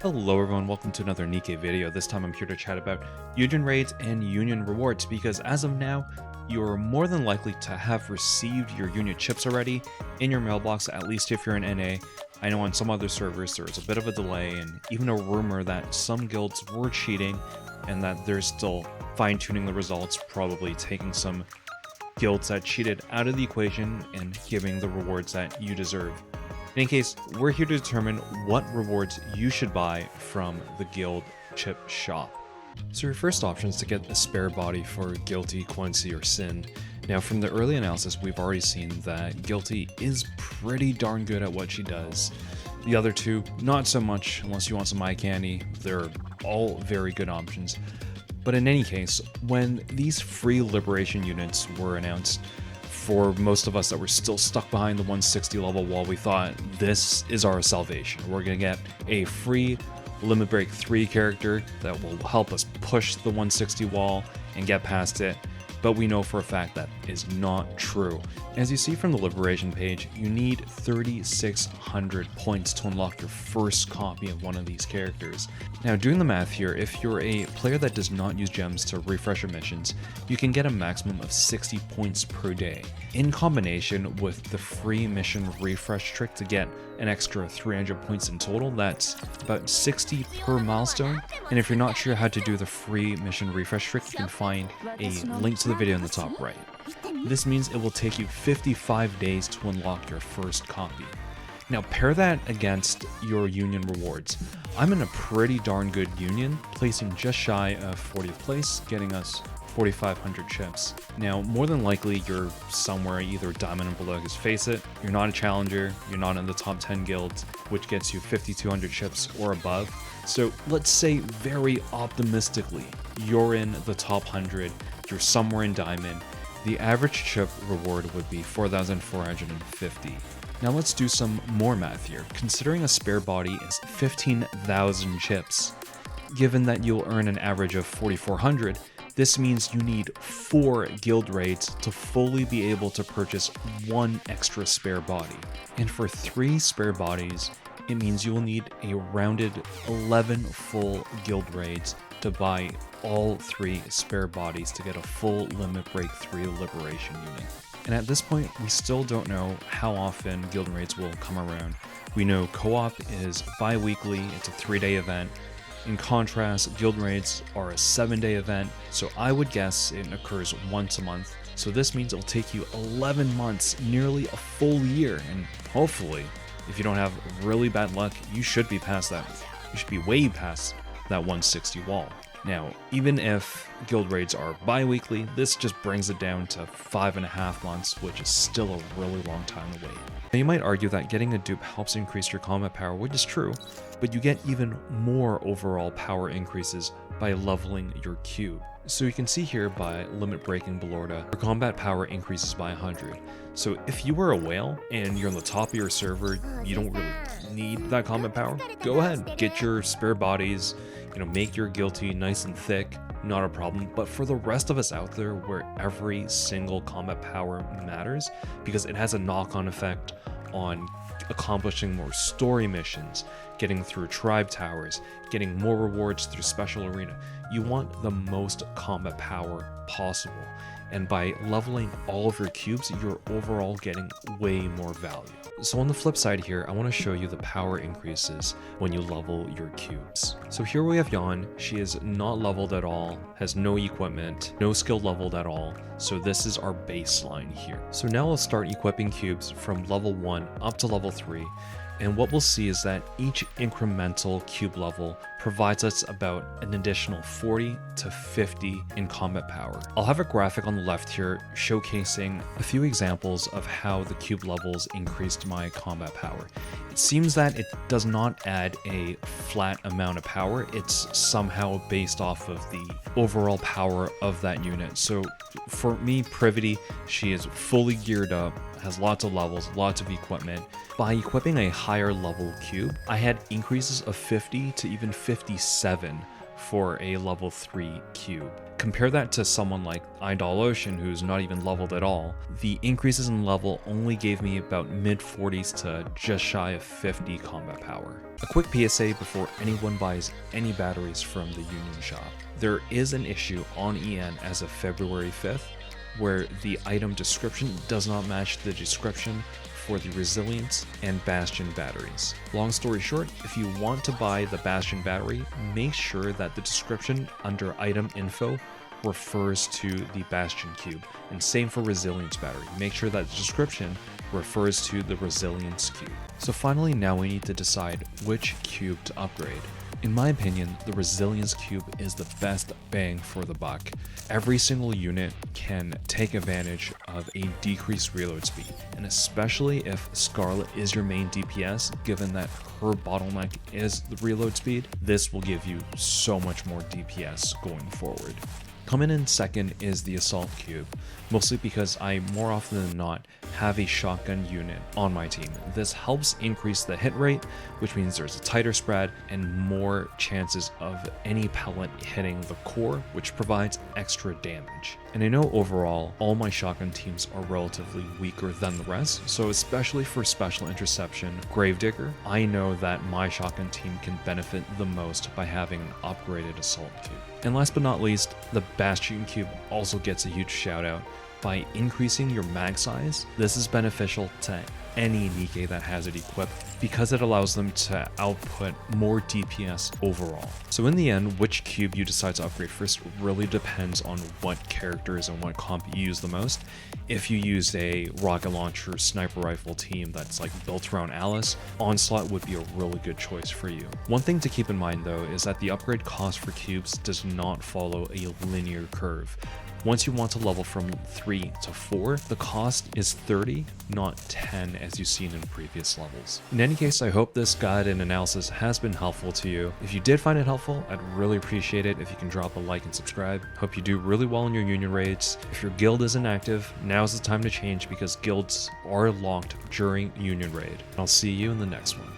Hello everyone, welcome to another Nikke video. This time I'm here to chat about Union raids and Union rewards because as of now, you're more than likely to have received your Union chips already in your mailbox, at least if you're in NA. I know on some other servers there's a bit of a delay and even a rumor that some guilds were cheating and that they're still fine-tuning the results, probably taking some guilds that cheated out of the equation and giving the rewards that you deserve. In any case, we're here to determine what rewards you should buy from the guild chip shop. So your first option is to get a spare body for Guilty, Quency, or Sin. Now from the early analysis, we've already seen that Guilty is pretty darn good at what she does. The other two, not so much unless you want some eye candy. They're all very good options. But in any case, when these free liberation units were announced, for most of us that were still stuck behind the 160 level wall, we thought this is our salvation. We're going to get a free Limit Break 3 character that will help us push the 160 wall and get past it. But we know for a fact that is not true. As you see from the Liberation page, you need 3,600 points to unlock your first copy of one of these characters. Now doing the math here, if you're a player that does not use gems to refresh your missions, you can get a maximum of 60 points per day. In combination with the free mission refresh trick to get an extra 300 points in total, that's about 60 per milestone. And if you're not sure how to do the free mission refresh trick, you can find a link to the video in the top right. This means it will take you 55 days to unlock your first copy. Now pair that against your Union rewards. I'm in a pretty darn good Union, placing just shy of 40th place, getting us 4,500 chips. Now, more than likely, you're somewhere either diamond and below, because face it, you're not a challenger, you're not in the top 10 guilds, which gets you 5,200 chips or above. So let's say very optimistically, you're in the top 100, you're somewhere in diamond, the average chip reward would be 4,450. Now let's do some more math here. Considering a spare body is 15,000 chips, given that you'll earn an average of 4,400, this means you need 4 guild raids to fully be able to purchase 1 extra spare body. And for 3 spare bodies, it means you will need a rounded 11 full guild raids to buy all 3 spare bodies to get a full Limit Break 3 Liberation unit. And at this point, we still don't know how often guild raids will come around. We know co-op is bi-weekly, it's a 3-day event. In contrast, guild raids are a 7-day event, so I would guess it occurs once a month. So this means it'll take you 11 months, nearly a full year, and hopefully, if you don't have really bad luck, you should be past that. You should be way past that 160 wall. Now, even if guild raids are bi-weekly, this just brings it down to 5.5 months, which is still a really long time to wait. Now, you might argue that getting a dupe helps increase your combat power, which is true, but you get even more overall power increases by leveling your cube. So you can see here by limit breaking Belorda, your combat power increases by 100. So if you were a whale and you're on the top of your server, you don't really need that combat power, go ahead, get your spare bodies, make your guilty nice and thick, not a problem. But for the rest of us out there where every single combat power matters, because it has a knock-on effect on accomplishing more story missions, getting through tribe towers, getting more rewards through special arena, you want the most combat power possible. And by leveling all of your cubes, you're overall getting way more value. So on the flip side here, I want to show you the power increases when you level your cubes. So here we have Yon. She is not leveled at all, has no equipment, no skill leveled at all. So this is our baseline here. So now I'll start equipping cubes from level 1 up to level 3. And what we'll see is that each incremental cube level provides us about an additional 40 to 50 in combat power. I'll have a graphic on the left here showcasing a few examples of how the cube levels increased my combat power. It seems that it does not add a flat amount of power, it's somehow based off of the overall power of that unit. So for me, Privity, she is fully geared up, has lots of levels, lots of equipment. By equipping a higher level cube, I had increases of 50 to even 57 for a level 3 cube. Compare that to someone like Idolocean, who's not even leveled at all. The increases in level only gave me about mid 40s to just shy of 50 combat power. A quick PSA before anyone buys any batteries from the Union shop. There is an issue on EN as of February 5th where the item description does not match the description for the Resilience and Bastion batteries. Long story short, if you want to buy the Bastion battery, make sure that the description under item info refers to the Bastion cube, and same for Resilience battery. Make sure that the description refers to the Resilience cube. So finally, now we need to decide which cube to upgrade. In my opinion, the Resilience cube is the best bang for the buck. Every single unit can take advantage of a decreased reload speed, and especially if Scarlet is your main DPS, given that her bottleneck is the reload speed, this will give you so much more DPS going forward. Coming in second is the Assault cube, mostly because I more often than not have a shotgun unit on my team. This helps increase the hit rate, which means there's a tighter spread and more chances of any pellet hitting the core, which provides extra damage. And I know overall, all my shotgun teams are relatively weaker than the rest, so especially for Special Interception Gravedigger, I know that my shotgun team can benefit the most by having an upgraded Assault cube. And last but not least, the Bastion cube also gets a huge shout out. By increasing your mag size, this is beneficial to any Nikke that has it equipped because it allows them to output more DPS overall. So in the end, which cube you decide to upgrade first really depends on what characters and what comp you use the most. If you use a rocket launcher sniper rifle team that's like built around Alice, Onslaught would be a really good choice for you. One thing to keep in mind though is that the upgrade cost for cubes does not follow a linear curve. Once you want to level from 3 to 4, the cost is 30, not 10 as you've seen in previous levels. In any case, I hope this guide and analysis has been helpful to you. If you did find it helpful, I'd really appreciate it if you can drop a like and subscribe. Hope you do really well in your Union raids. If your guild isn't active, now's the time to change because guilds are locked during Union raid. I'll see you in the next one.